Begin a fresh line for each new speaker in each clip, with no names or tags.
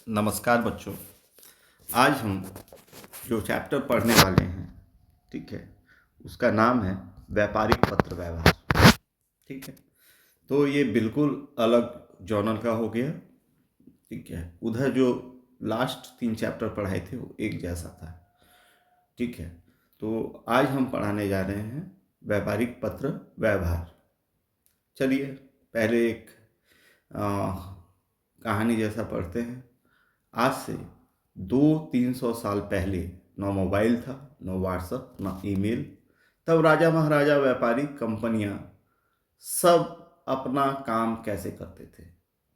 नमस्कार बच्चों। आज हम जो चैप्टर पढ़ने वाले हैं, ठीक है, उसका नाम है व्यापारिक पत्र व्यवहार। ठीक है, तो ये बिल्कुल अलग जॉनर का हो गया। ठीक है, उधर जो लास्ट 3 चैप्टर पढ़ाए थे वो एक जैसा था। ठीक है, तो आज हम पढ़ाने जा रहे हैं व्यापारिक पत्र व्यवहार। चलिए पहले एक कहानी जैसा पढ़ते हैं। आज से 200-300 साल पहले न मोबाइल था, न व्हाट्सएप, न ईमेल। तब राजा महाराजा, व्यापारी, कंपनियां सब अपना काम कैसे करते थे।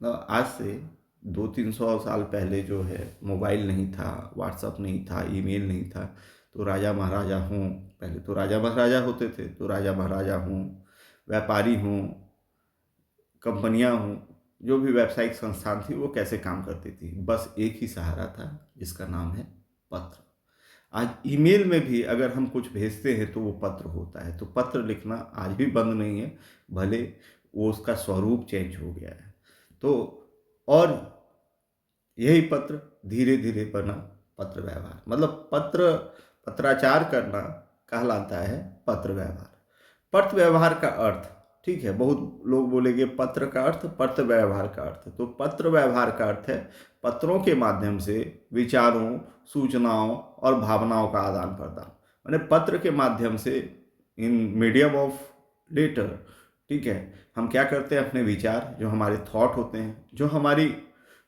आज से 200-300 साल पहले जो है मोबाइल नहीं था, व्हाट्सएप नहीं था, ईमेल नहीं था। तो राजा महाराजा हों, पहले तो राजा महाराजा होते थे, तो राजा महाराजा हों, व्यापारी हों, कंपनियां हों, जो भी व्यावसायिक संस्थान थी वो कैसे काम करती थी। बस एक ही सहारा था जिसका नाम है पत्र। आज ईमेल में भी अगर हम कुछ भेजते हैं तो वो पत्र होता है। तो पत्र लिखना आज भी बंद नहीं है, भले वो उसका स्वरूप चेंज हो गया है। तो और यही पत्र धीरे धीरे बना पत्र व्यवहार। मतलब पत्राचार करना कहलाता है पत्र व्यवहार। पत्र व्यवहार का अर्थ, ठीक है, बहुत लोग बोलेंगे पत्र का अर्थ, पत्र व्यवहार का अर्थ। तो पत्र व्यवहार का अर्थ है पत्रों के माध्यम से विचारों, सूचनाओं और भावनाओं का आदान प्रदान। मैंने पत्र के माध्यम से, इन मीडियम ऑफ लेटर, ठीक है, हम क्या करते हैं, अपने विचार, जो हमारे थॉट होते हैं, जो हमारी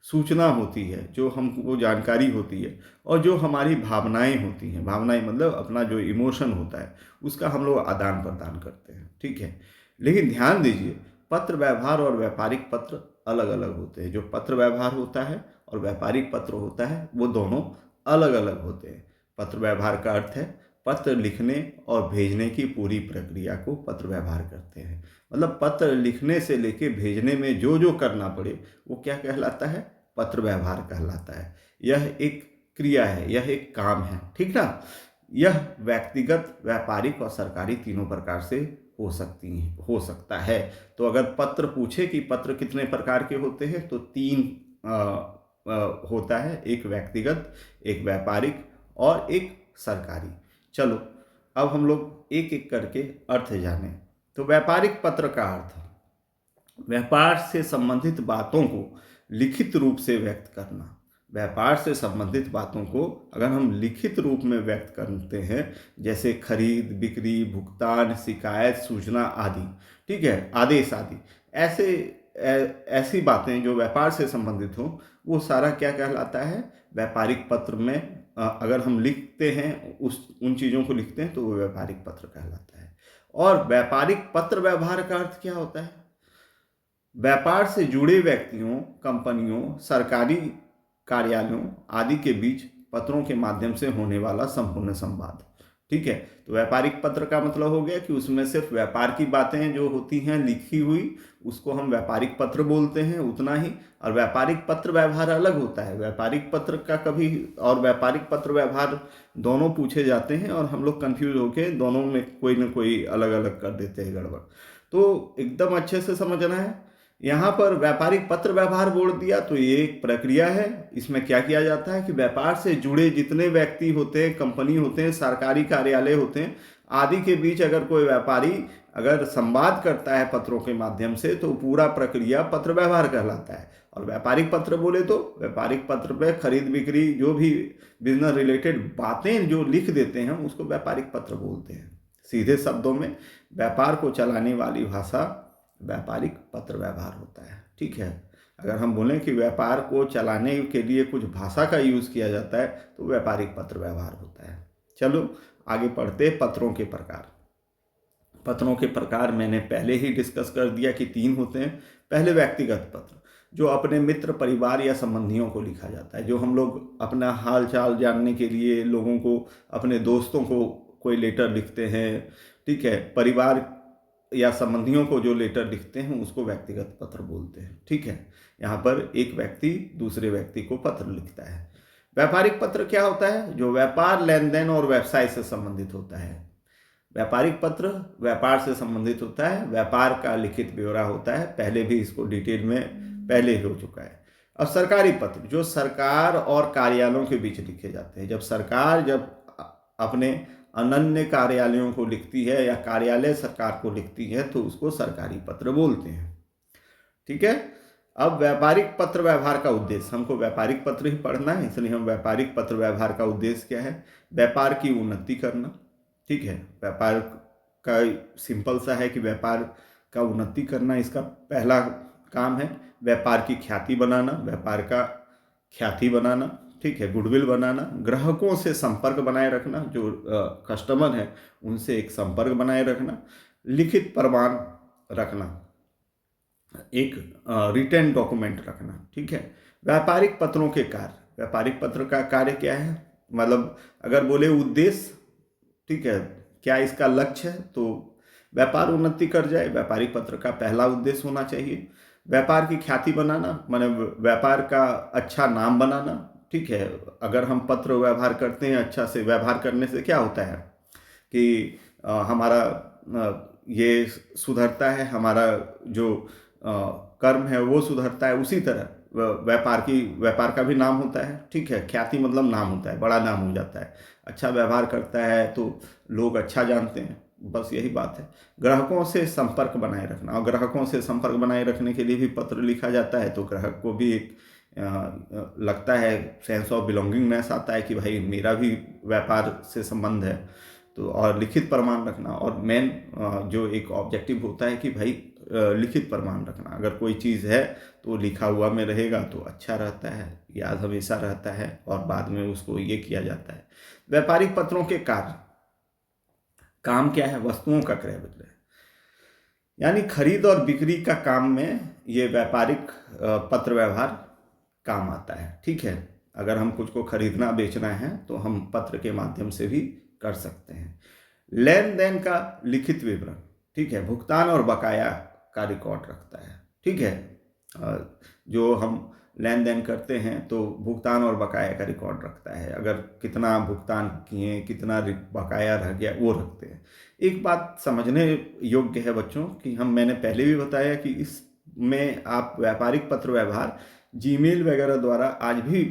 सूचना होती है, जो हमको जानकारी होती है, और जो हमारी भावनाएं होती हैं, भावनाएं मतलब अपना जो इमोशन होता है, उसका हम लोग आदान प्रदान करते हैं। ठीक है, लेकिन ध्यान दीजिए, पत्र व्यवहार और व्यापारिक पत्र अलग अलग होते हैं। जो पत्र व्यवहार होता है और व्यापारिक पत्र होता है वो दोनों अलग अलग होते हैं। पत्र व्यवहार का अर्थ है पत्र लिखने और भेजने की पूरी प्रक्रिया को पत्र व्यवहार करते हैं। मतलब पत्र लिखने से लेके भेजने में जो जो करना पड़े वो क्या कहलाता है, पत्र व्यवहार कहलाता है। यह एक क्रिया है, यह एक काम है, ठीक ना। यह व्यक्तिगत, व्यापारिक और सरकारी तीनों प्रकार से हो सकता है। तो अगर पत्र पूछे कि पत्र कितने प्रकार के होते हैं, तो 3 होता है, एक व्यक्तिगत, एक व्यापारिक और एक सरकारी। चलो अब हम लोग एक एक करके अर्थ जानें। तो व्यापारिक पत्र का अर्थ, व्यापार से संबंधित बातों को लिखित रूप से व्यक्त करना। व्यापार से संबंधित बातों को अगर हम लिखित रूप में व्यक्त करते हैं, जैसे खरीद, बिक्री, भुगतान, शिकायत, सूचना आदि, ठीक है, आदेश आदि, ऐसी बातें जो व्यापार से संबंधित हो, वो सारा क्या कहलाता है, व्यापारिक पत्र में अगर हम लिखते हैं, उन चीज़ों को लिखते हैं, तो वो व्यापारिक पत्र कहलाता है। और व्यापारिक पत्र व्यवहार का अर्थ क्या होता है, व्यापार से जुड़े व्यक्तियों, कंपनियों, सरकारी कार्यालयों आदि के बीच पत्रों के माध्यम से होने वाला संपूर्ण संवाद। ठीक है, तो व्यापारिक पत्र का मतलब हो गया कि उसमें सिर्फ व्यापार की बातें जो होती हैं लिखी हुई, उसको हम व्यापारिक पत्र बोलते हैं, उतना ही। और व्यापारिक पत्र व्यवहार अलग होता है। व्यापारिक पत्र का कभी और व्यापारिक पत्र व्यवहार दोनों पूछे जाते हैं और हम लोग कंफ्यूज होके दोनों में कोई ना कोई अलग अलग कर देते हैं, गड़बड़। तो एकदम अच्छे से समझना है। यहाँ पर व्यापारिक पत्र व्यवहार बोल दिया तो ये एक प्रक्रिया है। इसमें क्या किया जाता है कि व्यापार से जुड़े जितने व्यक्ति होते हैं, कंपनी होते हैं, सरकारी कार्यालय होते हैं आदि के बीच अगर कोई व्यापारी अगर संवाद करता है पत्रों के माध्यम से, तो पूरा प्रक्रिया पत्र व्यवहार कहलाता है। और व्यापारिक पत्र बोले तो व्यापारिक पत्र पे खरीद बिक्री, जो भी बिजनेस रिलेटेड बातें जो लिख देते हैं उसको व्यापारिक पत्र बोलते हैं। सीधे शब्दों में व्यापार को चलाने वाली भाषा व्यापारिक पत्र व्यवहार होता है। ठीक है, अगर हम बोलें कि व्यापार को चलाने के लिए कुछ भाषा का यूज़ किया जाता है तो व्यापारिक पत्र व्यवहार होता है। चलो आगे पढ़ते, पत्रों के प्रकार। पत्रों के प्रकार मैंने पहले ही डिस्कस कर दिया कि 3 होते हैं। पहले व्यक्तिगत पत्र, जो अपने मित्र, परिवार या संबंधियों को लिखा जाता है, जो हम लोग अपना हाल चाल जानने के लिए लोगों को, अपने दोस्तों को कोई लेटर लिखते हैं। ठीक है, परिवार या संबंधियों को जो लेटर लिखते हैं उसको व्यक्तिगत पत्र बोलते हैं। ठीक है, यहाँ पर एक व्यक्ति दूसरे व्यक्ति को पत्र लिखता है। व्यापारिक पत्र क्या होता है, जो व्यापार, लेन देन और व्यवसाय से संबंधित होता है। व्यापारिक पत्र व्यापार से संबंधित होता है, व्यापार का लिखित ब्यौरा होता है। पहले भी इसको डिटेल में पहले हो चुका है। अब सरकारी पत्र जो सरकार और कार्यालयों के बीच लिखे जाते हैं, जब सरकार अपने अनन्य कार्यालयों को लिखती है या कार्यालय सरकार को लिखती है तो उसको सरकारी पत्र बोलते हैं। ठीक है। अब व्यापारिक पत्र व्यवहार का उद्देश्य, हमको व्यापारिक पत्र ही पढ़ना है, इसलिए हम व्यापारिक पत्र व्यवहार का उद्देश्य क्या है? व्यापार की उन्नति करना। ठीक है, व्यापार का सिंपल सा है कि व्यापार का उन्नति करना इसका पहला काम है। व्यापार की ख्याति बनाना, व्यापार का ख्याति बनाना, ठीक है, गुडविल बनाना, ग्राहकों से संपर्क बनाए रखना, जो कस्टमर है उनसे एक संपर्क बनाए रखना, लिखित प्रमाण रखना, एक रिटर्न डॉक्यूमेंट रखना। ठीक है। व्यापारिक पत्रों के कार्य, व्यापारिक पत्र का कार्य क्या है? मतलब अगर बोले उद्देश्य, ठीक है, क्या इसका लक्ष्य है, तो व्यापार उन्नति कर जाए, व्यापारिक पत्र का पहला उद्देश्य होना चाहिए। व्यापार की ख्याति बनाना, माने व्यापार का अच्छा नाम बनाना। ठीक है, अगर हम पत्र व्यवहार करते हैं, अच्छा से व्यवहार करने से क्या होता है कि हमारा ये सुधरता है, हमारा जो कर्म है वो सुधरता है। उसी तरह व्यापार का भी नाम होता है। ठीक है, ख्याति मतलब नाम होता है, बड़ा नाम हो जाता है। अच्छा व्यवहार करता है तो लोग अच्छा जानते हैं, बस यही बात है। ग्राहकों से संपर्क बनाए रखना, और ग्राहकों से संपर्क बनाए रखने के लिए भी पत्र लिखा जाता है, तो ग्राहक को भी एक लगता है, सेंस ऑफ बिलोंगिंगनेस आता है कि भाई मेरा भी व्यापार से संबंध है। तो और लिखित प्रमाण रखना, और मेन जो एक ऑब्जेक्टिव होता है कि भाई लिखित प्रमाण रखना। अगर कोई चीज़ है तो लिखा हुआ में रहेगा तो अच्छा रहता है, याद हमेशा रहता है, और बाद में उसको ये किया जाता है। व्यापारिक पत्रों के कार्य, काम क्या है? वस्तुओं का क्रय विक्रय, यानी खरीद और बिक्री का काम में ये व्यापारिक पत्र व्यवहार काम आता है। ठीक है, अगर हम कुछ को खरीदना बेचना है तो हम पत्र के माध्यम से भी कर सकते हैं। लेन देन का लिखित विवरण, ठीक है, भुगतान और बकाया का रिकॉर्ड रखता है। ठीक है, जो हम लेन देन करते हैं तो भुगतान और बकाया का रिकॉर्ड रखता है। अगर कितना भुगतान किए, कितना बकाया रह गया, वो रखते हैं। एक बात समझने योग्य है बच्चों कि मैंने पहले भी बताया कि इसमें आप व्यापारिक पत्र व्यवहार जीमेल वगैरह द्वारा आज भी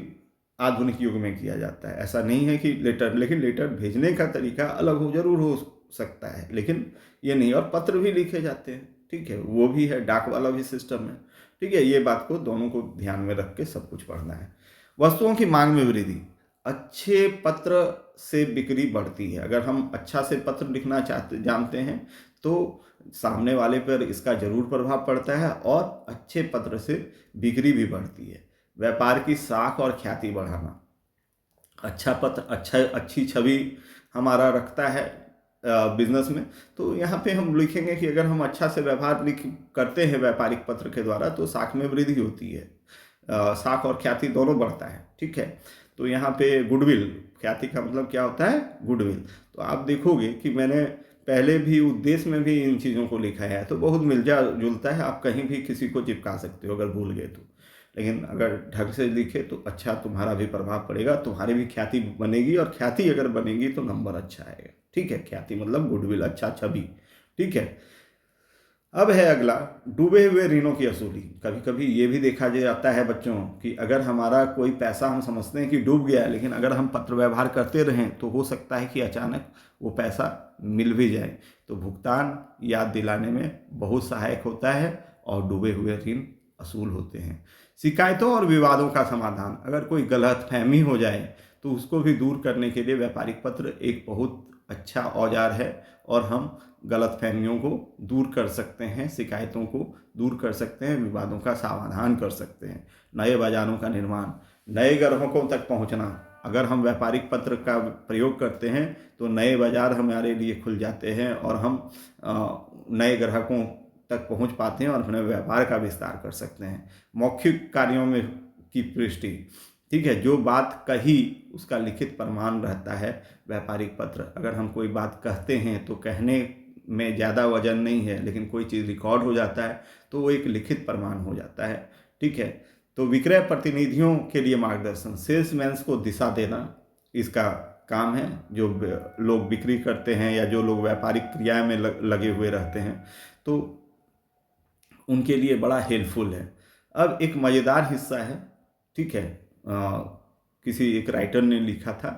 आधुनिक युग में किया जाता है। ऐसा नहीं है कि लेटर, लेकिन लेटर भेजने का तरीका अलग हो जरूर हो सकता है, लेकिन ये नहीं। और पत्र भी लिखे जाते हैं, ठीक है, वो भी है, डाक वाला भी सिस्टम है। ठीक है, ये बात को दोनों को ध्यान में रख के सब कुछ पढ़ना है। वस्तुओं की मांग में वृद्धि, अच्छे पत्र से बिक्री बढ़ती है। अगर हम अच्छा से पत्र लिखना जानते हैं तो सामने वाले पर इसका जरूर प्रभाव पड़ता है, और अच्छे पत्र से बिक्री भी बढ़ती है। व्यापार की साख और ख्याति बढ़ाना, अच्छा पत्र, अच्छी छवि हमारा रखता है बिजनेस में। तो यहाँ पे हम लिखेंगे कि अगर हम अच्छा से व्यवहार करते हैं व्यापारिक पत्र के द्वारा तो साख में वृद्धि होती है, साख और ख्याति दोनों बढ़ता है। ठीक है, तो यहाँ पे गुडविल, ख्याति का मतलब क्या होता है? गुडविल। तो आप देखोगे कि मैंने पहले भी उद्देश्य में भी इन चीज़ों को लिखा है, तो बहुत मिलता जुलता है। आप कहीं भी किसी को चिपका सकते हो अगर भूल गए तो, लेकिन अगर ढंग से लिखे तो अच्छा तुम्हारा भी प्रभाव पड़ेगा, तुम्हारी भी ख्याति बनेगी, और ख्याति अगर बनेगी तो नंबर अच्छा आएगा। ठीक है, ख्याति मतलब गुडविल, अच्छा छवि। ठीक है, अब है अगला, डूबे हुए ऋणों की वसूली। कभी कभी ये भी देखा जाता है बच्चों कि अगर हमारा कोई पैसा हम समझते हैं कि डूब गया है, लेकिन अगर हम पत्र व्यवहार करते रहें तो हो सकता है कि अचानक वो पैसा मिल भी जाए। तो भुगतान याद दिलाने में बहुत सहायक होता है, और डूबे हुए ऋण वसूल होते हैं। शिकायतों और विवादों का समाधान, अगर कोई गलतफहमी हो जाए तो उसको भी दूर करने के लिए व्यापारिक पत्र एक बहुत अच्छा औजार है, और हम गलतफहमियों को दूर कर सकते हैं, शिकायतों को दूर कर सकते हैं, विवादों का समाधान कर सकते हैं। नए बाजारों का निर्माण, नए ग्राहकों तक पहुंचना, अगर हम व्यापारिक पत्र का प्रयोग करते हैं तो नए बाजार हमारे लिए खुल जाते हैं, और हम नए ग्राहकों तक पहुंच पाते हैं और अपने व्यापार का विस्तार कर सकते हैं। मौखिक कार्यों में की पुष्टि, ठीक है, जो बात कही उसका लिखित प्रमाण रहता है व्यापारिक पत्र। अगर हम कोई बात कहते हैं तो कहने में ज़्यादा वजन नहीं है, लेकिन कोई चीज़ रिकॉर्ड हो जाता है तो वो एक लिखित प्रमाण हो जाता है। ठीक है, तो विक्रय प्रतिनिधियों के लिए मार्गदर्शन, सेल्समैन्स को दिशा देना इसका काम है। जो लोग बिक्री करते हैं या जो लोग व्यापारिक क्रिया में लगे हुए रहते हैं तो उनके लिए बड़ा हेल्पफुल है। अब एक मज़ेदार हिस्सा है ठीक है। किसी एक राइटर ने लिखा था,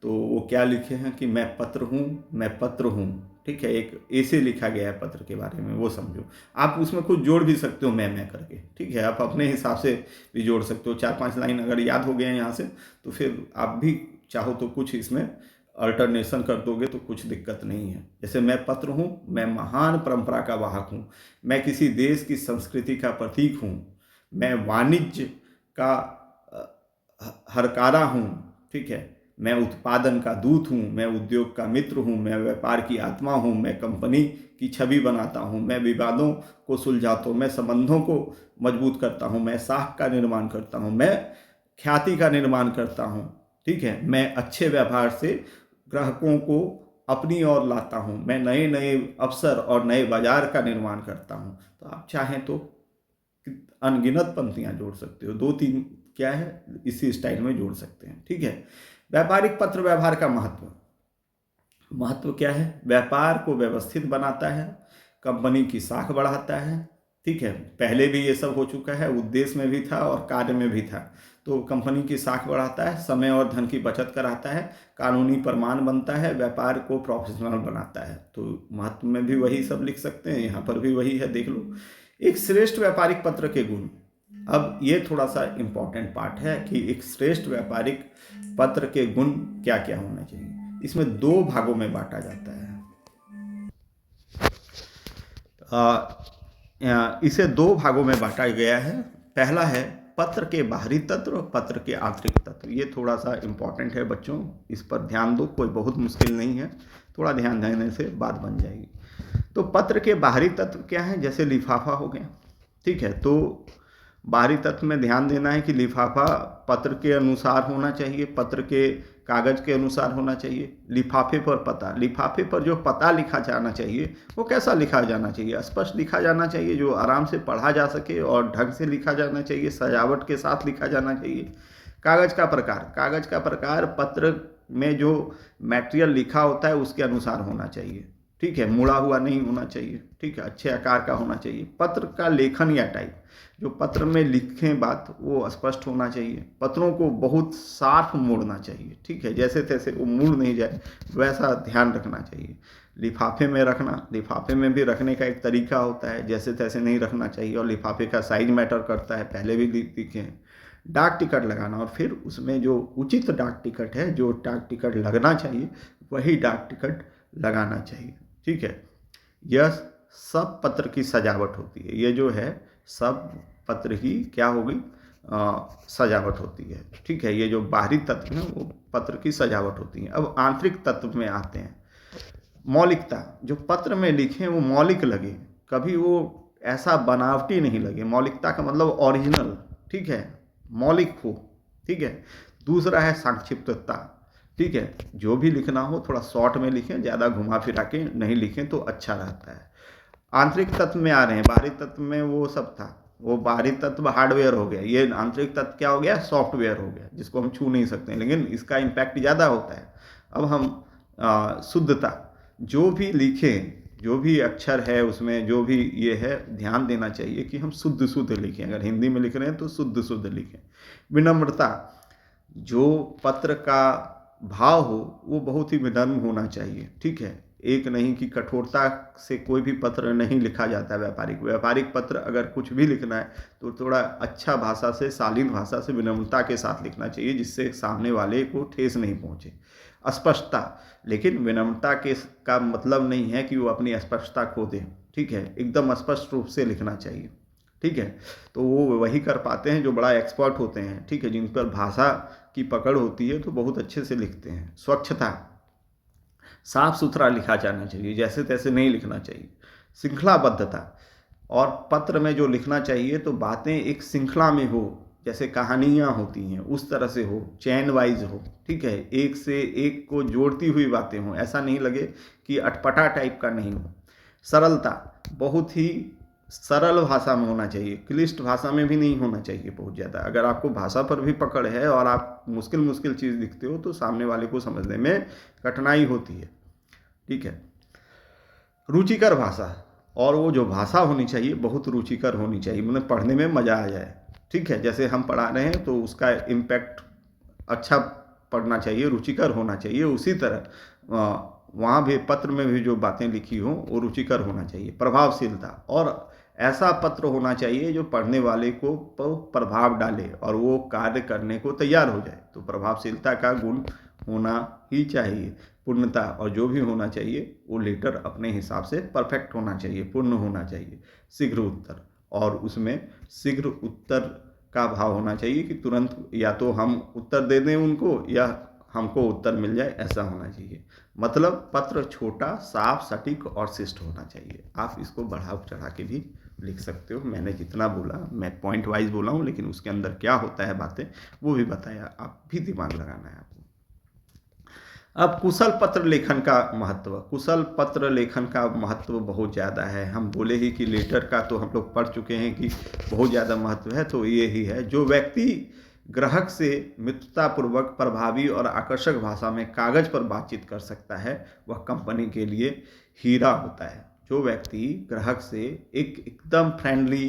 तो वो क्या लिखे हैं कि मैं पत्र हूँ, ठीक है। एक ऐसे लिखा गया है पत्र के बारे में, वो समझो। आप उसमें कुछ जोड़ भी सकते हो मैं करके, ठीक है। आप अपने हिसाब से भी जोड़ सकते हो, 4-5 लाइन अगर याद हो गए हैं यहाँ से, तो फिर आप भी चाहो तो कुछ इसमें अल्टरनेशन कर दोगे तो कुछ दिक्कत नहीं है। जैसे मैं पत्र हूँ, मैं महान परंपरा का वाहक हूँ, मैं किसी देश की संस्कृति का प्रतीक हूँ, मैं वाणिज्य का हरकारा हूँ, ठीक है। मैं उत्पादन का दूत हूँ, मैं उद्योग का मित्र हूँ, मैं व्यापार की आत्मा हूँ, मैं कंपनी की छवि बनाता हूँ, मैं विवादों को सुलझाता हूँ, मैं संबंधों को मजबूत करता हूँ, मैं साख का निर्माण करता हूँ, मैं ख्याति का निर्माण करता हूँ, ठीक है। मैं अच्छे व्यवहार से ग्राहकों को अपनी ओर लाता हूँ, मैं नए नए अवसर और नए बाजार का निर्माण करता हूँ। तो आप चाहें तो अनगिनत पंक्तियां जोड़ सकते हो, 2-3 क्या है इसी स्टाइल में जोड़ सकते हैं, ठीक है। व्यापारिक पत्र व्यवहार का महत्व क्या है? व्यापार को व्यवस्थित बनाता है, कंपनी की साख बढ़ाता है, ठीक है। पहले भी ये सब हो चुका है, उद्देश्य में भी था और कार्य में भी था। तो कंपनी की साख बढ़ाता है, समय और धन की बचत कराता है, कानूनी प्रमाण बनता है, व्यापार को प्रोफेशनल बनाता है। तो महत्व में भी वही सब लिख सकते हैं, यहाँ पर भी वही है, देख लो। एक श्रेष्ठ व्यापारिक पत्र के गुण। अब ये थोड़ा सा इंपॉर्टेंट पार्ट है कि एक श्रेष्ठ व्यापारिक पत्र के गुण क्या क्या होना चाहिए। इसमें 2 भागों में बांटा जाता है। इसे 2 भागों में बांटा गया है। पहला है पत्र के बाहरी तत्व और पत्र के आंतरिक तत्व। ये थोड़ा सा इंपॉर्टेंट है बच्चों, इस पर ध्यान दो, कोई बहुत मुश्किल नहीं है, थोड़ा ध्यान देने से बात बन जाएगी। तो पत्र के बाहरी तत्व क्या है? जैसे लिफाफा हो गया, ठीक है। तो बाहरी तत्व में ध्यान देना है कि लिफाफा पत्र के अनुसार होना चाहिए, पत्र के कागज के अनुसार होना चाहिए। लिफाफे पर पता, लिफाफे पर जो पता लिखा जाना चाहिए वो कैसा लिखा जाना चाहिए? स्पष्ट लिखा जाना चाहिए, जो आराम से पढ़ा जा सके, और ढंग से लिखा जाना चाहिए, सजावट के साथ लिखा जाना चाहिए। कागज का प्रकार, कागज का प्रकार पत्र में जो मटेरियल लिखा होता है उसके अनुसार होना चाहिए, ठीक है। मुड़ा हुआ नहीं होना चाहिए, ठीक है, अच्छे आकार का होना चाहिए। पत्र का लेखन या टाइप, जो पत्र में लिखें बात वो स्पष्ट होना चाहिए। पत्रों को बहुत साफ मोड़ना चाहिए, ठीक है, जैसे तैसे वो मुड़ नहीं जाए वैसा ध्यान रखना चाहिए। लिफाफे में रखना, लिफाफे में भी रखने का एक तरीका होता है, जैसे तैसे नहीं रखना चाहिए, और लिफाफे का साइज मैटर करता है, पहले भी लिखे हैं। डाक टिकट लगाना, और फिर उसमें जो उचित डाक टिकट है, जो डाक टिकट लगना चाहिए वही डाक टिकट लगाना चाहिए, ठीक है। यह सब पत्र की सजावट होती है। ये जो है सब पत्र की क्या होगी? सजावट होती है, ठीक है। ये जो बाहरी तत्व हैं वो पत्र की सजावट होती है। अब आंतरिक तत्व में आते हैं। मौलिकता, जो पत्र में लिखें वो मौलिक लगे, कभी वो ऐसा बनावटी नहीं लगे। मौलिकता का मतलब ओरिजिनल, ठीक है, मौलिक हो, ठीक है। दूसरा है संक्षिप्तता, ठीक है। जो भी लिखना हो थोड़ा शॉर्ट में लिखें, ज़्यादा घुमा फिरा के नहीं लिखें तो अच्छा रहता है। आंतरिक तत्व में आ रहे हैं। बाहरी तत्व में वो सब था, वो बाहरी तत्व हार्डवेयर हो गया, ये आंतरिक तत्व क्या हो गया? सॉफ्टवेयर हो गया, जिसको हम छू नहीं सकते, लेकिन इसका इम्पैक्ट ज़्यादा होता है। अब हम शुद्धता, जो भी लिखें, जो भी अक्षर है उसमें, जो भी ये है, ध्यान देना चाहिए कि हम शुद्ध शुद्ध लिखें। अगर हिंदी में लिख रहे हैं तो शुद्ध शुद्ध लिखें। विनम्रता, जो पत्र का भाव हो वो बहुत ही विनम्र होना चाहिए, ठीक है। एक नहीं कि कठोरता से कोई भी पत्र नहीं लिखा जाता है। व्यापारिक पत्र अगर कुछ भी लिखना है तो थोड़ा अच्छा भाषा से, शालीन भाषा से, विनम्रता के साथ लिखना चाहिए, जिससे सामने वाले को ठेस नहीं पहुंचे। स्पष्टता, लेकिन विनम्रता के का मतलब नहीं है कि वो अपनी स्पष्टता खो दे, ठीक है। एकदम स्पष्ट रूप से लिखना चाहिए, ठीक है। तो वो वही कर पाते हैं जो बड़ा एक्सपर्ट होते हैं, ठीक है, जिन पर भाषा की पकड़ होती है तो बहुत अच्छे से लिखते हैं। स्वच्छता, साफ सुथरा लिखा जाना चाहिए, जैसे तैसे नहीं लिखना चाहिए। श्रृंखलाबद्धता, और पत्र में जो लिखना चाहिए तो बातें एक श्रृंखला में हो, जैसे कहानियाँ होती हैं उस तरह से हो, चैन वाइज हो, ठीक है, एक से एक को जोड़ती हुई बातें हों, ऐसा नहीं लगे कि अटपटा टाइप का नहीं हो। सरलता, बहुत ही सरल भाषा में होना चाहिए, क्लिष्ट भाषा में भी नहीं होना चाहिए बहुत ज़्यादा। अगर आपको भाषा पर भी पकड़ है और आप मुश्किल चीज़ लिखते हो तो सामने वाले को समझने में कठिनाई होती है, ठीक है। रुचिकर भाषा, और वो जो भाषा होनी चाहिए बहुत रुचिकर होनी चाहिए, मतलब पढ़ने में मज़ा आ जाए, ठीक है, जैसे हम पढ़ा रहे हैं तो उसका इम्पैक्ट अच्छा पढ़ना चाहिए, रुचिकर होना चाहिए। उसी तरह वहाँ भी पत्र में भी जो बातें लिखी हों वो रुचिकर होना चाहिए। प्रभावशीलता, और ऐसा पत्र होना चाहिए जो पढ़ने वाले को प्रभाव डाले और वो कार्य करने को तैयार हो जाए। तो प्रभावशीलता का गुण होना ही चाहिए। पूर्णता, और जो भी होना चाहिए वो लेटर अपने हिसाब से परफेक्ट होना चाहिए, पूर्ण होना चाहिए। शीघ्र उत्तर, और उसमें शीघ्र उत्तर का भाव होना चाहिए कि तुरंत या तो हम उत्तर दे दें उनको या हमको उत्तर मिल जाए, ऐसा होना चाहिए। मतलब पत्र छोटा, साफ, सटीक और शिष्ट होना चाहिए। आप इसको बढ़ा चढ़ा के भी लिख सकते हो। मैंने जितना बोला, मैं पॉइंट वाइज बोला हूँ, लेकिन उसके अंदर क्या होता है बातें वो भी बताया। आप भी दिमाग लगाना है आपको। अब कुशल पत्र लेखन का महत्व। कुशल पत्र लेखन का महत्व बहुत ज़्यादा है। हम बोले ही कि लेटर का तो हम लोग पढ़ चुके हैं कि बहुत ज़्यादा महत्व है, तो ये ही है। जो व्यक्ति ग्राहक से मित्रतापूर्वक, प्रभावी और आकर्षक भाषा में कागज पर बातचीत कर सकता है वह कंपनी के लिए हीरा होता है। जो व्यक्ति ग्राहक से एकदम फ्रेंडली,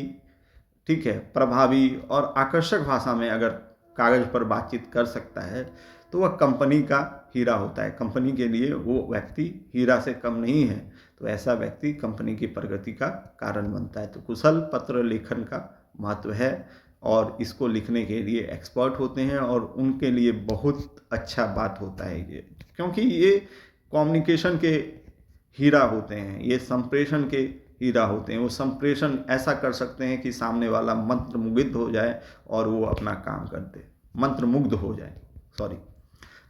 ठीक है, प्रभावी और आकर्षक भाषा में अगर कागज पर बातचीत कर सकता है तो वह कंपनी का हीरा होता है। कंपनी के लिए वो व्यक्ति हीरा से कम नहीं है। तो ऐसा व्यक्ति कंपनी की प्रगति का कारण बनता है। तो कुशल पत्र लेखन का महत्व है, और इसको लिखने के लिए एक्सपर्ट होते हैं और उनके लिए बहुत अच्छा बात होता है ये, क्योंकि ये कम्युनिकेशन के हीरा होते हैं, ये संप्रेषण के हीरा होते हैं। वो संप्रेषण ऐसा कर सकते हैं कि सामने वाला मंत्रमुग्ध हो जाए और वो अपना काम कर दे, मंत्रमुग्ध हो जाए, सॉरी।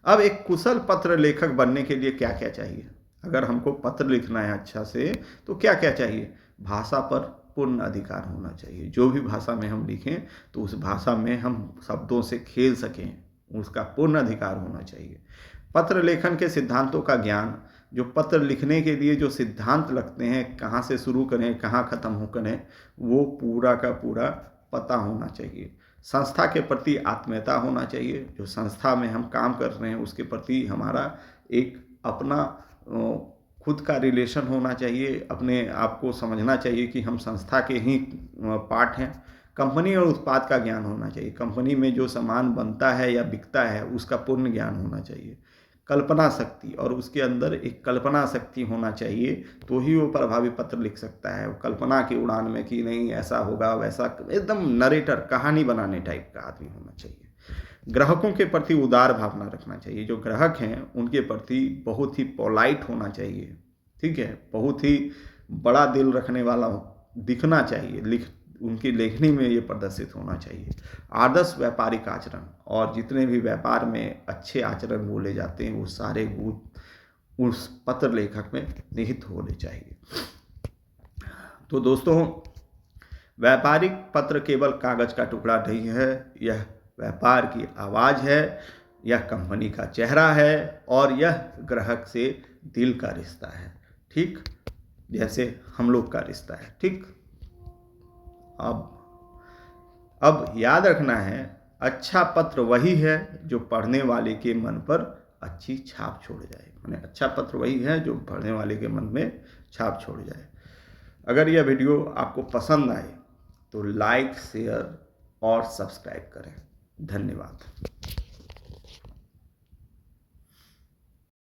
अब एक कुशल पत्र लेखक बनने के लिए क्या क्या चाहिए? अगर हमको पत्र लिखना है अच्छा से तो क्या क्या चाहिए? भाषा पर पूर्ण अधिकार होना चाहिए। जो भी भाषा में हम लिखें तो उस भाषा में हम शब्दों से खेल सकें, उसका पूर्ण अधिकार होना चाहिए। पत्र लेखन के सिद्धांतों का ज्ञान। जो पत्र लिखने के लिए जो सिद्धांत लगते हैं, कहाँ से शुरू करें, कहाँ ख़त्म हो करें, वो पूरा का पूरा पता होना चाहिए। संस्था के प्रति आत्मीयता होना चाहिए। जो संस्था में हम काम कर रहे हैं उसके प्रति हमारा एक अपना खुद का रिलेशन होना चाहिए। अपने आप को समझना चाहिए कि हम संस्था के ही पार्ट हैं। कंपनी और उत्पाद का ज्ञान होना चाहिए। कंपनी में जो सामान बनता है या बिकता है उसका पूर्ण ज्ञान होना चाहिए। कल्पना शक्ति, और उसके अंदर एक कल्पना शक्ति होना चाहिए, तो ही वो प्रभावी पत्र लिख सकता है। वो कल्पना की उड़ान में कि नहीं ऐसा होगा वैसा, एकदम नरेटर, कहानी बनाने टाइप का आदमी होना चाहिए। ग्राहकों के प्रति उदार भावना रखना चाहिए। जो ग्राहक हैं उनके प्रति बहुत ही पोलाइट होना चाहिए, ठीक है, बहुत ही बड़ा दिल रखने वाला दिखना चाहिए, उनकी लेखनी में ये प्रदर्शित होना चाहिए। आदर्श व्यापारिक आचरण, और जितने भी व्यापार में अच्छे आचरण बोले जाते हैं वो सारे गुण उस पत्र लेखक में निहित होने चाहिए। तो दोस्तों, व्यापारिक पत्र केवल कागज का टुकड़ा नहीं है, यह व्यापार की आवाज़ है, यह कंपनी का चेहरा है, और यह ग्राहक से दिल का रिश्ता है, ठीक जैसे हम लोग का रिश्ता है, ठीक। अब याद रखना है, अच्छा पत्र वही है जो पढ़ने वाले के मन पर अच्छी छाप छोड़ जाए। माने अच्छा पत्र वही है जो पढ़ने वाले के मन में छाप छोड़ जाए। अगर यह वीडियो आपको पसंद आए तो लाइक, शेयर और सब्सक्राइब करें। धन्यवाद।